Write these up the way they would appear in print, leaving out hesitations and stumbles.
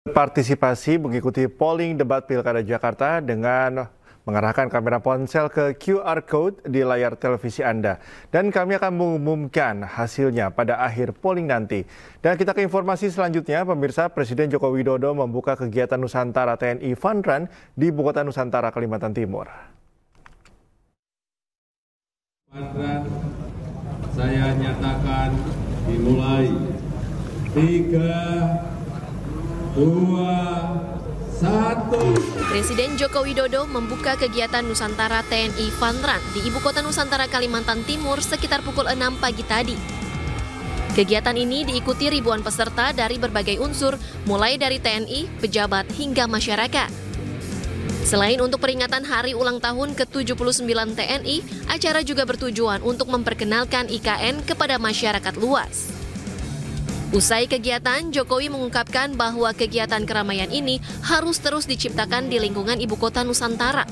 Partisipasi mengikuti polling debat Pilkada Jakarta dengan mengarahkan kamera ponsel ke QR Code di layar televisi Anda. Dan kami akan mengumumkan hasilnya pada akhir polling nanti. Dan kita ke informasi selanjutnya, pemirsa, Presiden Joko Widodo membuka kegiatan Nusantara TNI Fun Run di Ibu Kota Nusantara, Kalimantan Timur. Fun Run saya nyatakan dimulai. 3, 2, 1. Presiden Joko Widodo membuka kegiatan Nusantara TNI Fun Run di Ibu Kota Nusantara Kalimantan Timur sekitar pukul 6 pagi tadi. Kegiatan ini diikuti ribuan peserta dari berbagai unsur, mulai dari TNI, pejabat, hingga masyarakat. Selain untuk peringatan hari ulang tahun ke-79 TNI, acara juga bertujuan untuk memperkenalkan IKN kepada masyarakat luas. Usai kegiatan, Jokowi mengungkapkan bahwa kegiatan keramaian ini harus terus diciptakan di lingkungan Ibu Kota Nusantara.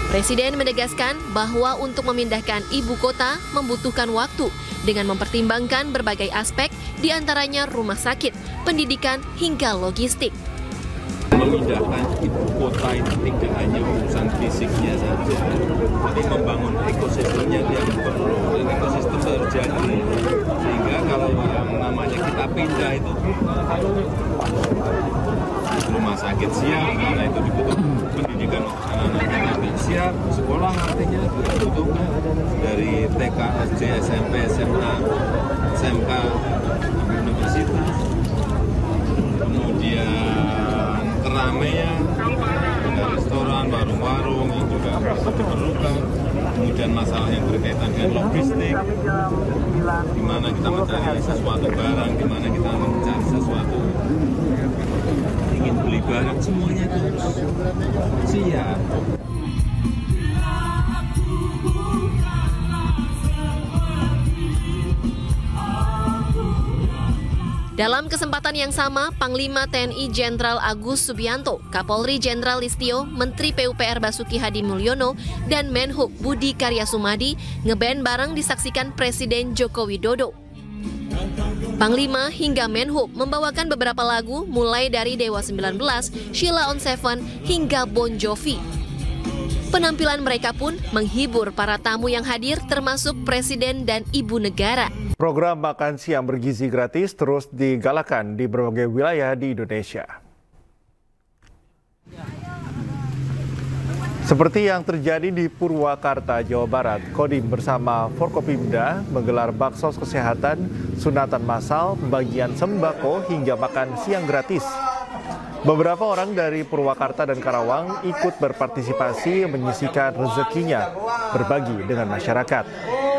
Presiden menegaskan bahwa untuk memindahkan ibu kota membutuhkan waktu dengan mempertimbangkan berbagai aspek, diantaranya rumah sakit, pendidikan, hingga logistik. Memindahkan ibu kota itu tidak hanya urusan fisiknya saja, tapi membangun ekosistemnya yang perlu, dan ekosistem terjadi. Sehingga kalau yang namanya kita pindah itu rumah sakit siap, karena itu dibutuhkan pendidikan anak-anak nanti siap, sekolah artinya dibutuhkan dari TK, SD, SMP, SMA, SMK, universitas, kemudian keramaian, ada restoran, warung-warung yang juga diperlukan, kemudian masalah yang berkaitan dengan logistik, di mana kita mencari sesuatu barang, di mana kita mencari sesuatu ingin beli barang, semuanya itu harus siap. Dalam kesempatan yang sama, Panglima TNI Jenderal Agus Subianto, Kapolri Jenderal Listio, Menteri PUPR Basuki Hadi Mulyono, dan Menhub Budi Karya Sumadi ngeband bareng disaksikan Presiden Joko Widodo. Panglima hingga Menhub membawakan beberapa lagu mulai dari Dewa 19, Sheila on 7, hingga Bon Jovi. Penampilan mereka pun menghibur para tamu yang hadir termasuk Presiden dan Ibu Negara. Program makan siang bergizi gratis terus digalakan di berbagai wilayah di Indonesia. Seperti yang terjadi di Purwakarta, Jawa Barat, Kodim bersama Forkopimda menggelar baksos kesehatan, sunatan massal, pembagian sembako hingga makan siang gratis. Beberapa orang dari Purwakarta dan Karawang ikut berpartisipasi menyisihkan rezekinya berbagi dengan masyarakat.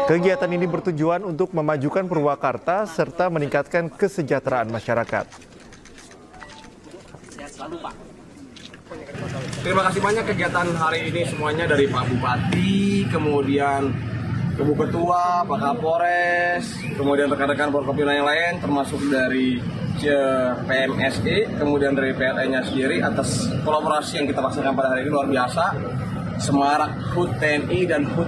Kegiatan ini bertujuan untuk memajukan Purwakarta serta meningkatkan kesejahteraan masyarakat. Terima kasih banyak kegiatan hari ini semuanya dari Pak Bupati, kemudian Ibu Ketua, Pak Kapolres, kemudian rekan-rekan Forkopimda yang lain, termasuk dari PMSE, kemudian dari PLN-nya sendiri atas kolaborasi yang kita laksanakan pada hari ini luar biasa. Semarak HUT TNI dan HUT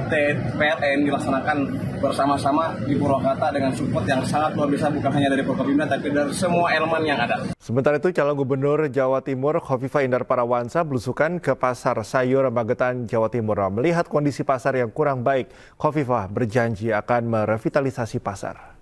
PLN dilaksanakan bersama-sama di Purwakarta dengan support yang sangat luar biasa, bukan hanya dari Forkopimda tapi dari semua elemen yang ada. Sementara itu, calon gubernur Jawa Timur Khofifah Indar Parawansa belusukan ke Pasar Sayur Magetan, Jawa Timur. Melihat kondisi pasar yang kurang baik, Khofifah berjanji akan merevitalisasi pasar.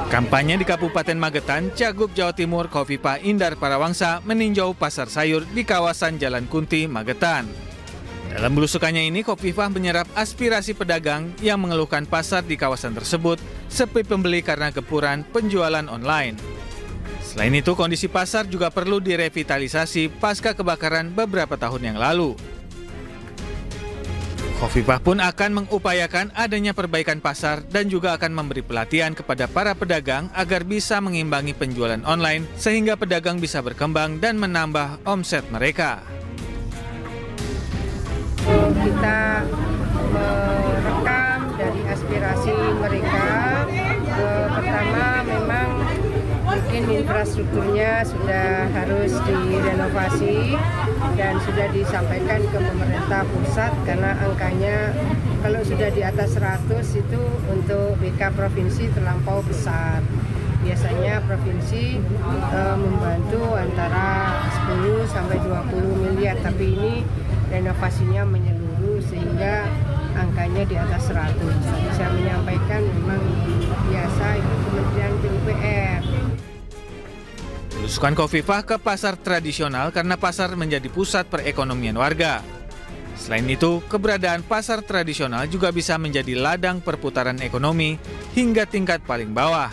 Kampanye di Kabupaten Magetan, Cagup Jawa Timur Khofifah Indar Parawansa meninjau pasar sayur di kawasan Jalan Kunti, Magetan. Dalam belusukannya ini, Khofifah menyerap aspirasi pedagang yang mengeluhkan pasar di kawasan tersebut sepi pembeli karena kepuran penjualan online. Selain itu, kondisi pasar juga perlu direvitalisasi pasca kebakaran beberapa tahun yang lalu. Khofifah pun akan mengupayakan adanya perbaikan pasar dan juga akan memberi pelatihan kepada para pedagang agar bisa mengimbangi penjualan online sehingga pedagang bisa berkembang dan menambah omset mereka. Kita merekam dari aspirasi mereka. Pertama, memang mungkin infrastrukturnya sudah harus direnovasi dan sudah disampaikan ke pemerintah pusat karena angkanya Kalau sudah di atas 100 itu untuk BK provinsi terlampau besar. Biasanya provinsi membantu antara 10 sampai 20 miliar, tapi ini renovasinya menyeluruh sehingga angkanya di atas 100. Tadi saya menyampaikan memang biasa itu Kementerian PUPR. Belusukan Khofifah ke pasar tradisional karena pasar menjadi pusat perekonomian warga. Selain itu, keberadaan pasar tradisional juga bisa menjadi ladang perputaran ekonomi hingga tingkat paling bawah.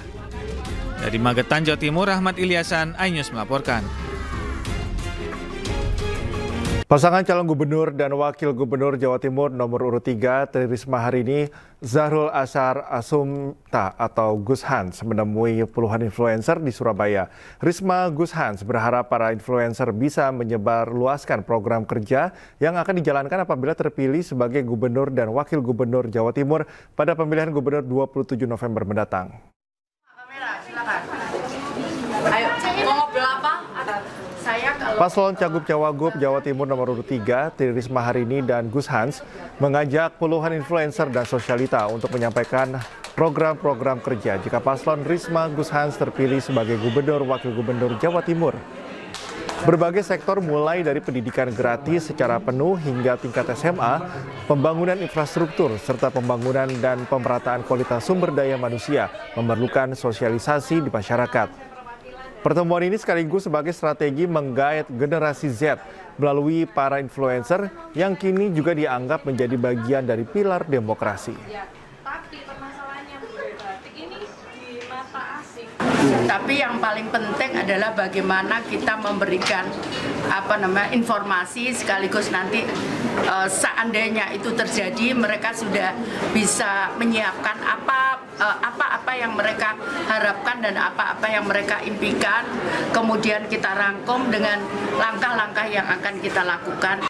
Dari Magetan, Jawa Timur, Rahmat Ilyasan, iNews melaporkan. Pasangan calon gubernur dan wakil gubernur Jawa Timur nomor urut 3 Tri Risma hari ini, Zahrul Ashar Asumta atau Gus Hans menemui puluhan influencer di Surabaya. Risma Gus Hans berharap para influencer bisa menyebarluaskan program kerja yang akan dijalankan apabila terpilih sebagai gubernur dan wakil gubernur Jawa Timur pada pemilihan gubernur 27 November mendatang. Ayo, mau ngobrol apa? Paslon Cagup Cawagup Jawa Timur nomor urut 3, Tri Risma hari ini dan Gus Hans mengajak puluhan influencer dan sosialita untuk menyampaikan program-program kerja jika paslon Risma Gus Hans terpilih sebagai gubernur wakil gubernur Jawa Timur. Berbagai sektor mulai dari pendidikan gratis secara penuh hingga tingkat SMA, pembangunan infrastruktur, serta pembangunan dan pemerataan kualitas sumber daya manusia memerlukan sosialisasi di masyarakat. Pertemuan ini sekaligus sebagai strategi menggait generasi Z melalui para influencer yang kini juga dianggap menjadi bagian dari pilar demokrasi. Tapi yang paling penting adalah bagaimana kita memberikan informasi sekaligus nanti seandainya itu terjadi mereka sudah bisa menyiapkan apa yang mereka harapkan dan apa yang mereka impikan, kemudian kita rangkum dengan langkah-langkah yang akan kita lakukan.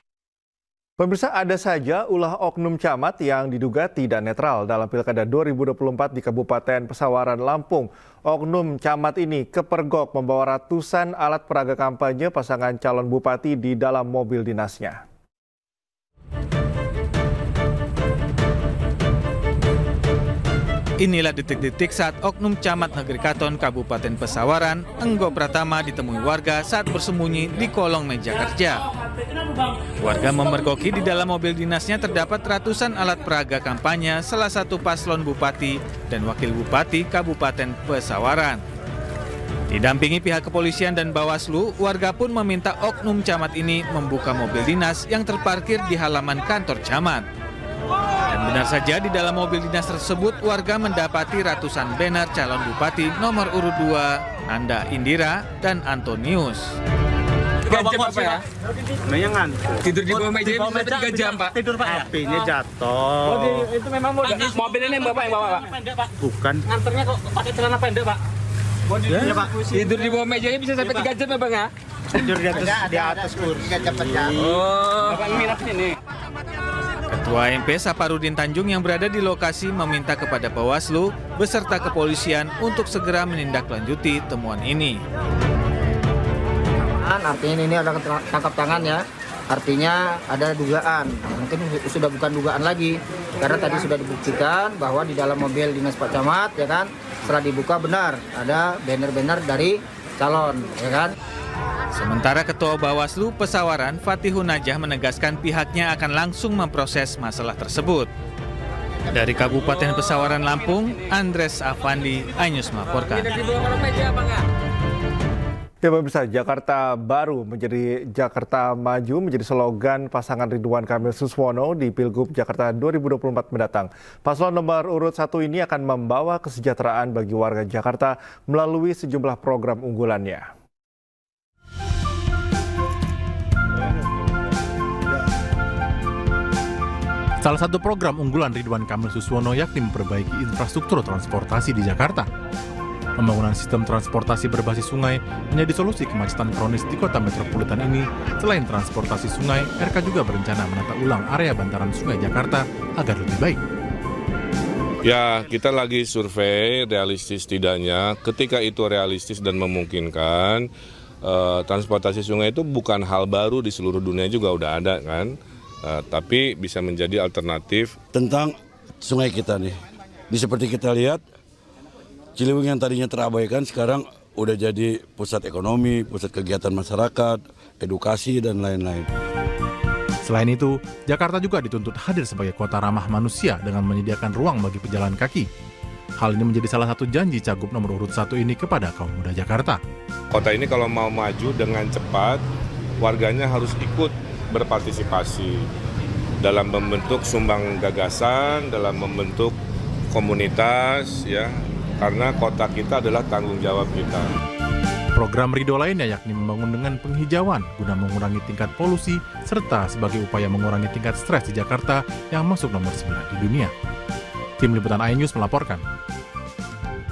Pemirsa, ada saja ulah oknum camat yang diduga tidak netral dalam Pilkada 2024 di Kabupaten Pesawaran, Lampung. Oknum camat ini kepergok membawa ratusan alat peraga kampanye pasangan calon bupati di dalam mobil dinasnya. Inilah detik-detik saat oknum camat Negeri Katon, Kabupaten Pesawaran, Enggo Pratama ditemui warga saat bersembunyi di kolong meja kerja. Warga memergoki di dalam mobil dinasnya terdapat ratusan alat peraga kampanye salah satu paslon bupati dan wakil bupati Kabupaten Pesawaran. Didampingi pihak kepolisian dan Bawaslu, warga pun meminta oknum camat ini membuka mobil dinas yang terparkir di halaman kantor camat. Dan benar saja di dalam mobil dinas tersebut warga mendapati ratusan banner calon bupati nomor urut 2, Nanda Indira dan Antonius. Ganjep apa ya? Mayangan. Tidur di bawah meja bisa 3 jam, Pak. Tidur, Pak, ya? HP-nya jatuh. Oh, itu memang mobil ini Bapak yang bawa, Pak? Pendek, Pak. Bukan. Nganternya kok pakai celana pendek, Pak? Ya, Pak. Tidur di bawah mejanya bisa sampai 3 jam ya, Bang ya? Tidur di atas kursi. Oh, Bapak minat ini. Ketua MP Saparudin Tanjung yang berada di lokasi meminta kepada Bawaslu beserta kepolisian untuk segera menindaklanjuti temuan ini. Artinya ini ada tangkap tangan ya, artinya ada dugaan, mungkin sudah bukan dugaan lagi, karena tadi sudah dibuktikan bahwa di dalam mobil dinas Pak Camat, ya kan, setelah dibuka benar ada banner-banner dari calon, ya kan. Sementara Ketua Bawaslu Pesawaran Fatihun Najah menegaskan pihaknya akan langsung memproses masalah tersebut. Dari Kabupaten Pesawaran, Lampung, Andres Afandi, iNews melaporkan. Ya, pemirsa, Jakarta Baru menjadi Jakarta Maju menjadi slogan pasangan Ridwan Kamil Suswono di Pilgub Jakarta 2024 mendatang. Paslon nomor urut 1 ini akan membawa kesejahteraan bagi warga Jakarta melalui sejumlah program unggulannya. Salah satu program unggulan Ridwan Kamil Suswono yakni memperbaiki infrastruktur transportasi di Jakarta. Pembangunan sistem transportasi berbasis sungai menjadi solusi kemacetan kronis di kota metropolitan ini. Selain transportasi sungai, RK juga berencana menata ulang area bantaran sungai Jakarta agar lebih baik. Ya, kita lagi survei realistis tidaknya. Ketika itu realistis dan memungkinkan, transportasi sungai itu bukan hal baru, di seluruh dunia juga udah ada kan. tapi bisa menjadi alternatif. Tentang sungai kita nih, ini seperti kita lihat, Ciliwung yang tadinya terabaikan sekarang udah jadi pusat ekonomi, pusat kegiatan masyarakat, edukasi, dan lain-lain. Selain itu, Jakarta juga dituntut hadir sebagai kota ramah manusia dengan menyediakan ruang bagi pejalan kaki. Hal ini menjadi salah satu janji Cagup nomor urut 1 ini kepada kaum muda Jakarta. Kota ini kalau mau maju dengan cepat, warganya harus ikut berpartisipasi dalam membentuk sumbang gagasan, dalam membentuk komunitas, ya, karena kota kita adalah tanggung jawab kita. Program Ridho lainnya yakni membangun dengan penghijauan guna mengurangi tingkat polusi serta sebagai upaya mengurangi tingkat stres di Jakarta yang masuk nomor 9 di dunia. Tim Liputan iNews melaporkan.